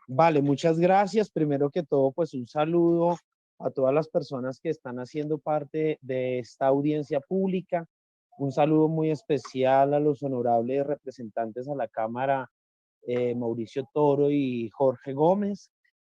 Vale, muchas gracias. Primero que todo, pues un saludo a todas las personas que están haciendo parte de esta audiencia pública. Un saludo muy especial a los honorables representantes a la Cámara, Mauricio Toro y Jorge Gómez.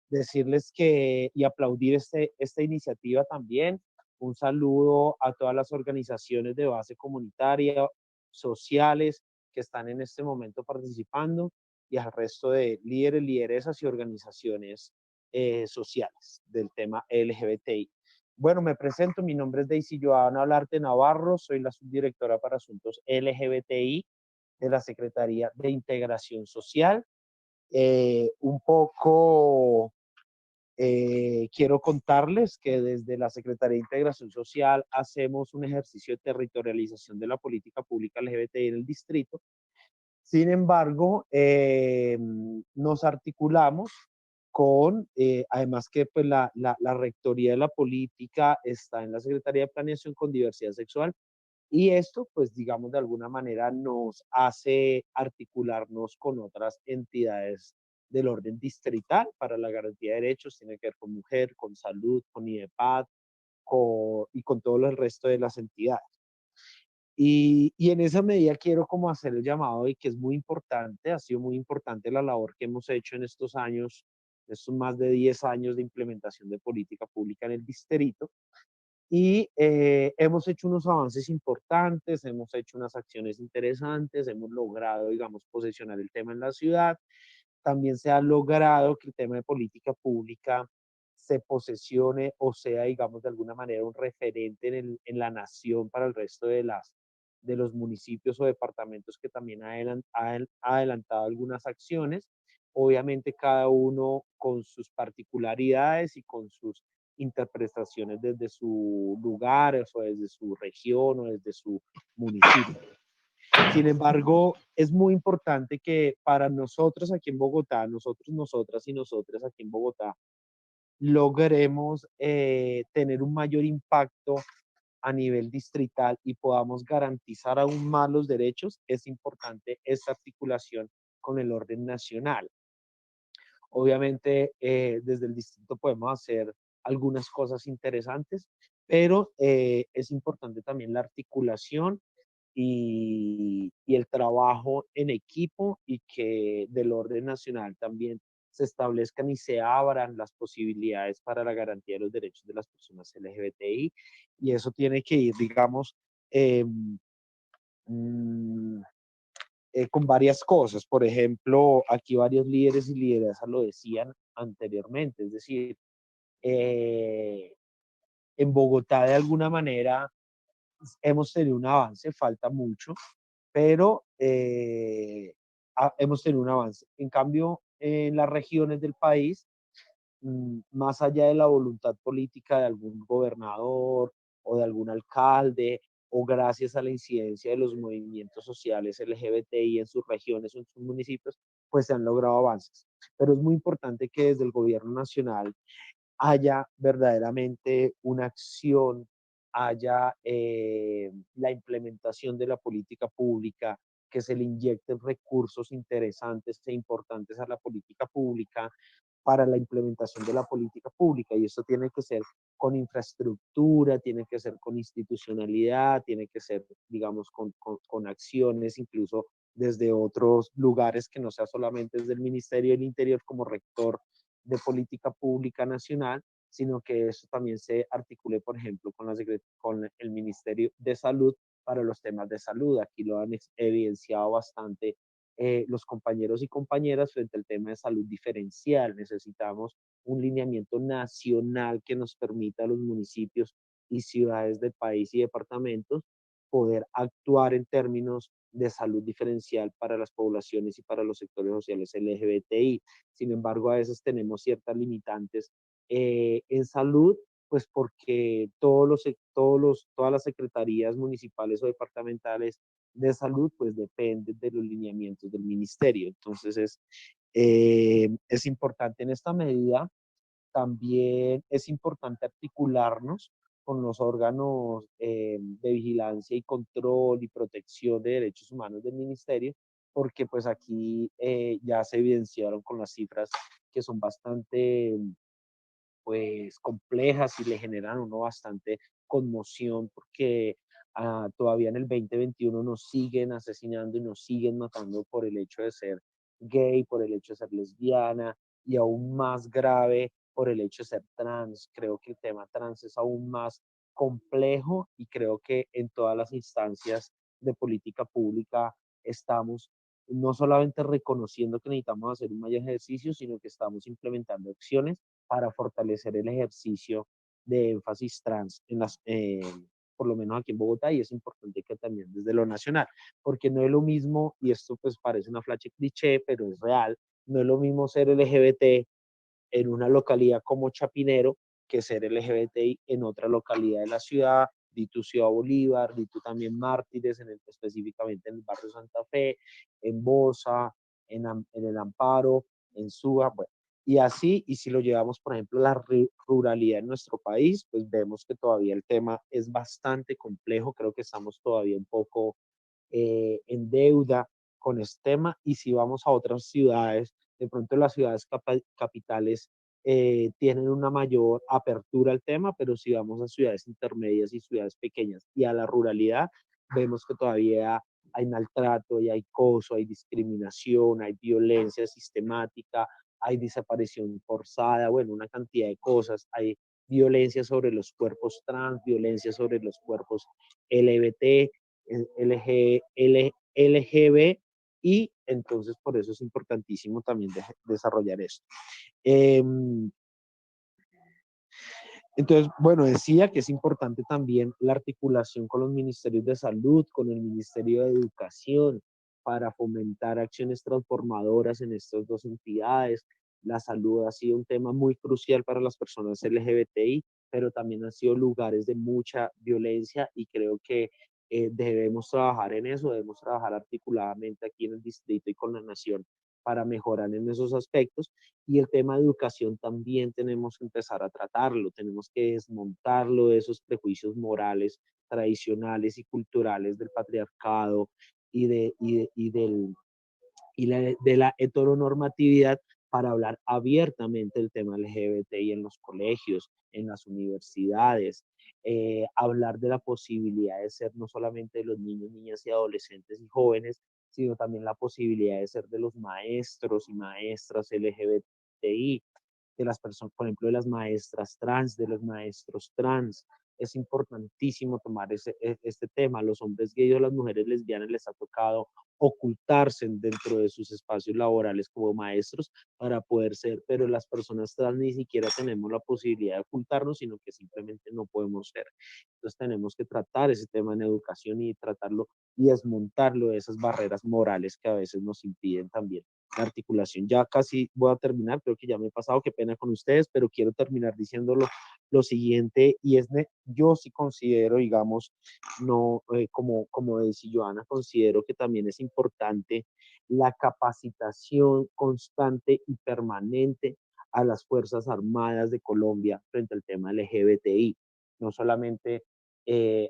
Decirles que y aplaudir esta iniciativa también. Un saludo a todas las organizaciones de base comunitaria, sociales, que están en este momento participando y al resto de líderes, lideresas y organizaciones sociales del tema LGBTI. Bueno, me presento, mi nombre es Daisy Joana Olarte Navarro, soy la subdirectora para asuntos LGBTI de la Secretaría de Integración Social. Un poco quiero contarles que desde la Secretaría de Integración Social hacemos un ejercicio de territorialización de la política pública LGBTI en el distrito. Sin embargo, nos articulamos con, además que pues, la rectoría de la política está en la Secretaría de Planeación con Diversidad Sexual y esto, pues digamos, de alguna manera nos hace articularnos con otras entidades del orden distrital para la garantía de derechos, tiene que ver con mujer, con salud, con IDEPAD y con todo el resto de las entidades. Y en esa medida quiero como hacer el llamado y que es muy importante, ha sido muy importante la labor que hemos hecho en estos años, estos más de 10 años de implementación de política pública en el distrito. Y hemos hecho unos avances importantes, hemos hecho unas acciones interesantes, hemos logrado, digamos, posicionar el tema en la ciudad. También se ha logrado que el tema de política pública se posesione o sea, digamos, de alguna manera un referente en la nación para el resto de los municipios o departamentos que también ha adelantado algunas acciones. Obviamente cada uno con sus particularidades y con sus interpretaciones desde su lugar o desde su región o desde su municipio. Sin embargo, es muy importante que para nosotros aquí en Bogotá, nosotros, nosotras y nosotras aquí en Bogotá, logremos tener un mayor impacto a nivel distrital y podamos garantizar aún más los derechos, es importante esta articulación con el orden nacional. Obviamente, desde el distrito podemos hacer algunas cosas interesantes, pero es importante también la articulación y el trabajo en equipo y que del orden nacional también se establezcan y se abran las posibilidades para la garantía de los derechos de las personas LGBTI. Y eso tiene que ir, digamos, eh, mm, con varias cosas. Por ejemplo, aquí varios líderes y lideresas lo decían anteriormente, es decir, eh, en Bogotá de alguna manera hemos tenido un avance, falta mucho, pero hemos tenido un avance. En cambio, en las regiones del país, más allá de la voluntad política de algún gobernador o de algún alcalde, o gracias a la incidencia de los movimientos sociales LGBTI en sus regiones o en sus municipios, pues se han logrado avances. Pero es muy importante que desde el gobierno nacional haya verdaderamente una acción, haya la implementación de la política pública, que se le inyecten recursos interesantes e importantes a la política pública para la implementación de la política pública. Y eso tiene que ser con infraestructura, tiene que ser con institucionalidad, tiene que ser, digamos, con acciones incluso desde otros lugares que no sea solamente desde el Ministerio del Interior como rector de política pública nacional, sino que eso también se articule, por ejemplo, con el Ministerio de Salud para los temas de salud. Aquí lo han evidenciado bastante los compañeros y compañeras frente al tema de salud diferencial. Necesitamos un lineamiento nacional que nos permita a los municipios y ciudades del país y departamentos poder actuar en términos de salud diferencial para las poblaciones y para los sectores sociales LGBTI. Sin embargo, a veces tenemos ciertas limitantes en salud, pues porque todas las secretarías municipales o departamentales de salud, pues dependen de los lineamientos del ministerio. Entonces es importante en esta medida, también es importante articularnos con los órganos de vigilancia y control y protección de derechos humanos del ministerio porque pues aquí ya se evidenciaron con las cifras que son bastante pues complejas y le generan a uno bastante conmoción porque todavía en el 2021 nos siguen asesinando y nos siguen matando por el hecho de ser gay, por el hecho de ser lesbiana y aún más grave por el hecho de ser trans. Creo que el tema trans es aún más complejo y creo que en todas las instancias de política pública estamos no solamente reconociendo que necesitamos hacer un mayor ejercicio, sino que estamos implementando acciones para fortalecer el ejercicio de énfasis trans en por lo menos aquí en Bogotá, y es importante que también desde lo nacional, porque no es lo mismo, y esto pues parece una flash cliché, pero es real, no es lo mismo ser LGBT en una localidad como Chapinero que ser LGBTI en otra localidad de la ciudad, di tu Ciudad Bolívar, di tu también Mártires, específicamente en el barrio Santa Fe, en Bosa, en el Amparo, en Suba, bueno, y así, y si lo llevamos, por ejemplo, a la ruralidad en nuestro país, pues vemos que todavía el tema es bastante complejo, creo que estamos todavía un poco en deuda con este tema, y si vamos a otras ciudades, de pronto las ciudades capitales tienen una mayor apertura al tema, pero si vamos a ciudades intermedias y ciudades pequeñas y a la ruralidad, vemos que todavía hay maltrato, y hay acoso, hay discriminación, hay violencia sistemática, hay desaparición forzada, bueno, una cantidad de cosas, hay violencia sobre los cuerpos trans, violencia sobre los cuerpos LGBT, LGB, y entonces por eso es importantísimo también desarrollar esto. Eh, entonces, bueno, decía que es importante también la articulación con los ministerios de salud, con el Ministerio de Educación, para fomentar acciones transformadoras en estas dos entidades. La salud ha sido un tema muy crucial para las personas LGBTI, pero también han sido lugares de mucha violencia, y creo que debemos trabajar en eso, debemos trabajar articuladamente aquí en el distrito y con la nación para mejorar en esos aspectos. Y el tema de educación también tenemos que empezar a tratarlo, tenemos que desmontarlo de esos prejuicios morales, tradicionales y culturales del patriarcado y de la heteronormatividad, para hablar abiertamente del tema LGBTI en los colegios, en las universidades, hablar de la posibilidad de ser no solamente de los niños, niñas y adolescentes y jóvenes, sino también la posibilidad de ser de los maestros y maestras LGBTI, de las personas, por ejemplo, de las maestras trans, de los maestros trans. Es importantísimo tomar este tema. A los hombres gays o a las mujeres lesbianas les ha tocado ocultarse dentro de sus espacios laborales como maestros para poder ser, pero las personas trans ni siquiera tenemos la posibilidad de ocultarnos, sino que simplemente no podemos ser. Entonces tenemos que tratar ese tema en educación y tratarlo y desmontarlo de esas barreras morales que a veces nos impiden también la articulación. Ya casi voy a terminar, creo que ya me he pasado, qué pena con ustedes, pero quiero terminar diciéndolo lo siguiente, y es, yo sí considero, digamos, no, como decía Joana, considero que también es importante la capacitación constante y permanente a las Fuerzas Armadas de Colombia frente al tema LGBTI, no solamente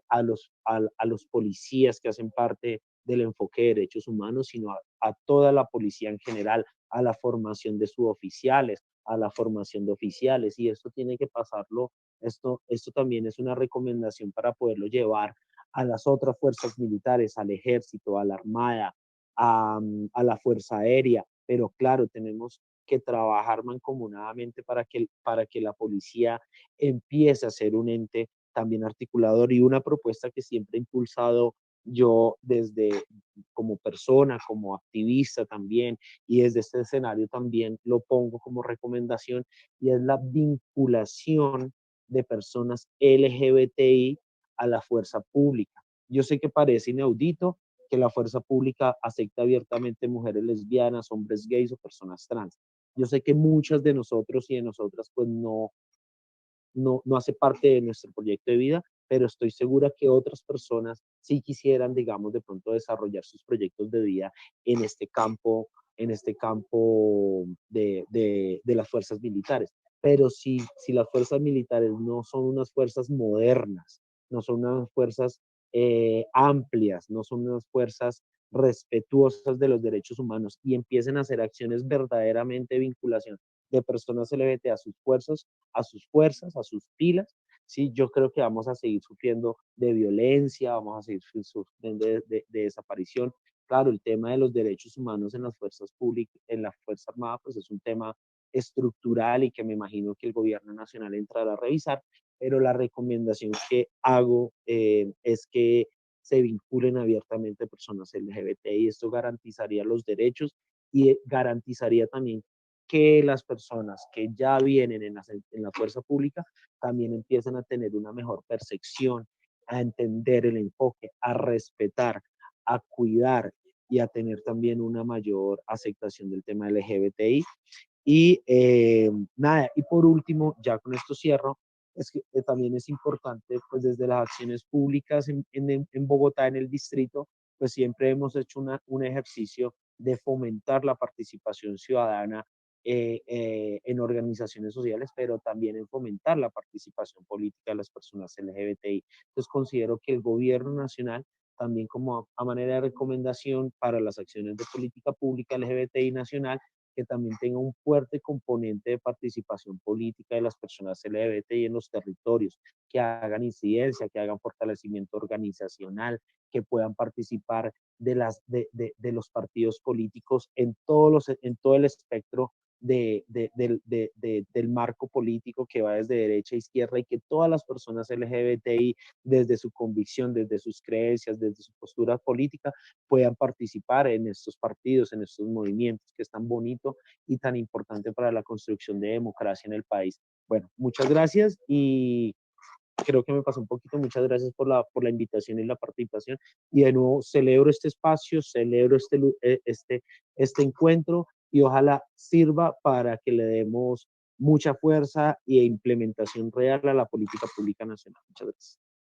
a los policías que hacen parte del enfoque de derechos humanos, sino a toda la policía en general, a la formación de suboficiales, a la formación de oficiales, y esto tiene que pasarlo, esto también es una recomendación para poderlo llevar a las otras fuerzas militares, al ejército, a la armada, a la fuerza aérea, pero claro, tenemos que trabajar mancomunadamente para que la policía empiece a ser un ente también articulador, y una propuesta que siempre he impulsado yo desde como persona, como activista también, y desde este escenario también lo pongo como recomendación, y es la vinculación de personas LGBTI a la fuerza pública. Yo sé que parece inaudito que la fuerza pública acepte abiertamente mujeres lesbianas, hombres gays o personas trans. Yo sé que muchas de nosotros y de nosotras pues no hace parte de nuestro proyecto de vida, pero estoy segura que otras personas sí quisieran, digamos, de pronto desarrollar sus proyectos de vida en este campo de las fuerzas militares. Pero si las fuerzas militares no son unas fuerzas modernas, no son unas fuerzas amplias, no son unas fuerzas respetuosas de los derechos humanos y empiecen a hacer acciones verdaderamente de vinculación de personas LGBT a sus filas, sí, yo creo que vamos a seguir sufriendo de violencia, vamos a seguir sufriendo de desaparición. Claro, el tema de los derechos humanos en las fuerzas públicas, en la Fuerza Armada, pues es un tema estructural y que me imagino que el gobierno nacional entrará a revisar, pero la recomendación que hago es que se vinculen abiertamente personas LGBT y esto garantizaría los derechos y garantizaría también que las personas que ya vienen en la fuerza pública también empiezan a tener una mejor percepción, a entender el enfoque, a respetar, a cuidar y a tener también una mayor aceptación del tema LGBTI. Y nada, y por último, ya con esto cierro, es que también es importante, pues desde las acciones públicas en Bogotá, en el distrito, pues siempre hemos hecho un ejercicio de fomentar la participación ciudadana en organizaciones sociales, pero también en fomentar la participación política de las personas LGBTI. Entonces considero que el gobierno nacional, también como a manera de recomendación para las acciones de política pública LGBTI nacional, que también tenga un fuerte componente de participación política de las personas LGBTI en los territorios, que hagan incidencia, que hagan fortalecimiento organizacional, que puedan participar de los partidos políticos en todo el espectro del marco político que va desde derecha a izquierda y que todas las personas LGBTI, desde su convicción, desde sus creencias, desde su postura política, puedan participar en estos partidos, en estos movimientos que es tan bonito y tan importante para la construcción de democracia en el país. Bueno, muchas gracias y creo que me pasó un poquito. Muchas gracias por la invitación y la participación. Y de nuevo, celebro este espacio, celebro este encuentro y ojalá sirva para que le demos mucha fuerza e implementación real a la política pública nacional. Muchas gracias.